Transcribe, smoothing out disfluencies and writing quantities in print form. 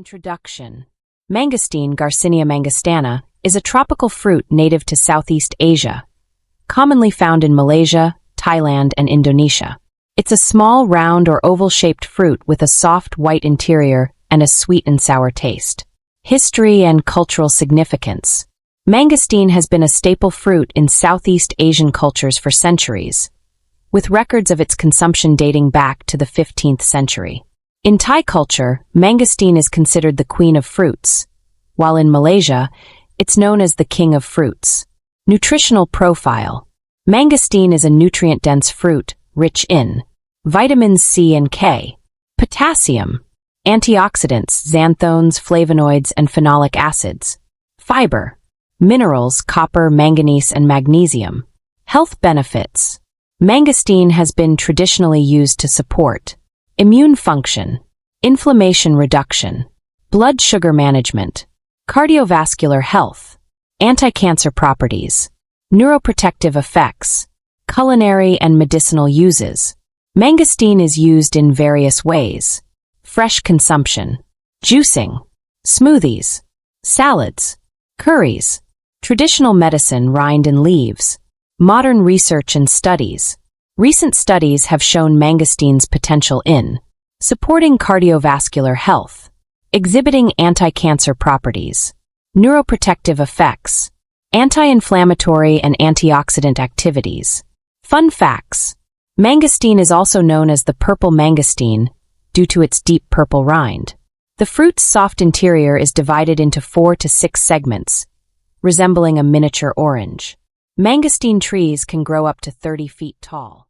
Introduction. Mangosteen, Garcinia mangostana, is a tropical fruit native to Southeast Asia, commonly found in Malaysia, Thailand, and Indonesia. It's a small, round, or oval-shaped fruit with a soft, white interior and a sweet and sour taste. History and cultural significance. Mangosteen has been a staple fruit in Southeast Asian cultures for centuries, with records of its consumption dating back to the 15th century. In Thai culture, mangosteen is considered the queen of fruits, while in Malaysia, it's known as the king of fruits. Nutritional profile. Mangosteen is a nutrient-dense fruit, rich in vitamins C and K, potassium, antioxidants, xanthones, flavonoids, and phenolic acids, fiber, minerals, copper, manganese, and magnesium. Health benefits. Mangosteen has been traditionally used to support immune function, inflammation reduction, blood sugar management, cardiovascular health, anti-cancer properties, neuroprotective effects, culinary and medicinal uses. Mangosteen is used in various ways: fresh consumption, juicing, smoothies, salads, curries, traditional medicine, rind and leaves, modern research and studies. Recent studies have shown mangosteen's potential in supporting cardiovascular health, exhibiting anti-cancer properties, neuroprotective effects, anti-inflammatory and antioxidant activities. Fun facts. Mangosteen is also known as the purple mangosteen due to its deep purple rind. The fruit's soft interior is divided into 4 to 6 segments, resembling a miniature orange. Mangosteen trees can grow up to 30 feet tall.